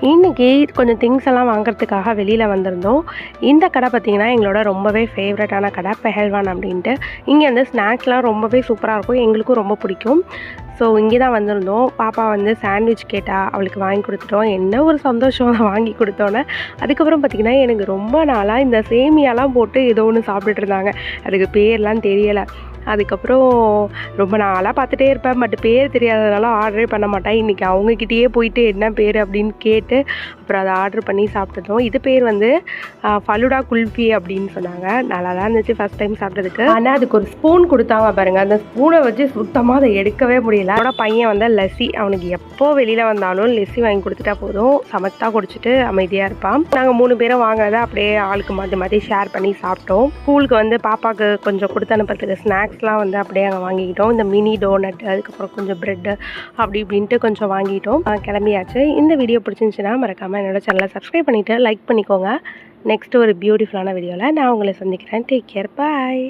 இன்றைக்கி கொஞ்சம் திங்ஸ் எல்லாம் வாங்குறதுக்காக வெளியில் வந்திருந்தோம். இந்த கடை பார்த்திங்கன்னா எங்களோட ரொம்பவே ஃபேவரட்டான கடை பெஹல்வான் அப்படின்ட்டு. இங்கே வந்து ஸ்நாக்ஸ்லாம் ரொம்பவே சூப்பராக இருக்கும், எங்களுக்கும் ரொம்ப பிடிக்கும். ஸோ இங்கே தான் வந்திருந்தோம். பாப்பா வந்து சாண்ட்விச் கேட்டால் அவளுக்கு வாங்கி கொடுத்துட்டோம். என்ன ஒரு சந்தோஷம் அதை வாங்கி கொடுத்தோன்னே. அதுக்கப்புறம் பார்த்திங்கன்னா எனக்கு ரொம்ப நாளாக இந்த சேமியாலாம் போட்டு ஏதோ ஒன்று சாப்பிட்டுட்டு இருந்தாங்க, அதுக்கு பேர்லாம் தெரியலை. அதுக்கப்புறம் ரொம்ப நாளாக பார்த்துட்டே இருப்பேன், பட் பேர் தெரியாததுனால ஆர்டரே பண்ண மாட்டேன். இன்றைக்கி அவங்கக்கிட்டேயே போயிட்டு என்ன பேர் அப்படின்னு கேட்டு அப்புறம் அதை ஆர்டர் பண்ணி சாப்பிட்டுட்டோம். இது பேர் வந்து ஃபலுடா குல்ஃபி அப்படின்னு சொன்னாங்க. நல்லா தான் இருந்துச்சு ஃபஸ்ட் டைம் சாப்பிட்டதுக்கு. ஆனால் அதுக்கு ஒரு ஸ்பூன் கொடுத்தாங்க பாருங்கள், அந்த ஸ்பூனை வச்சு சுத்தமாக அதை எடுக்கவே முடியல. அவனோட பையன் வந்து லஸ்ஸி, அவனுக்கு எப்போ வெளியில் வந்தாலும் லஸ்ஸி வாங்கி கொடுத்துட்டா போதும், சமத்தா குடிச்சிட்டு அமைதியாக இருப்பான். நாங்கள் 3 பேரும் வாங்கினதை அப்படியே ஆளுக்கு மாற்றி மாற்றி ஷேர் பண்ணி சாப்பிட்டோம். ஸ்கூலுக்கு வந்து பாப்பாவுக்கு கொஞ்சம் கொடுத்து அனுப்புறதுக்கு ஸ்நாக்ஸ்லாம் வந்து அப்படியே அங்கே வாங்கிக்கிட்டோம். இந்த மினி டோனட், அதுக்கப்புறம் கொஞ்சம் ப்ரெட்டு அப்படி இப்படின்ட்டு கொஞ்சம் வாங்கிட்டோம். கிளம்பியாச்சு. இந்த வீடியோ பிடிச்சிருந்துச்சுன்னா மறக்காமல் என்னோட சேனலை சப்ஸ்கிரைப் பண்ணிவிட்டு லைக் பண்ணிக்கோங்க. நெக்ஸ்ட்டு ஒரு பியூட்டிஃபுல்லான வீடியோவில் நான் உங்களை சந்திக்கிறேன். டேக் கேர், பாய்.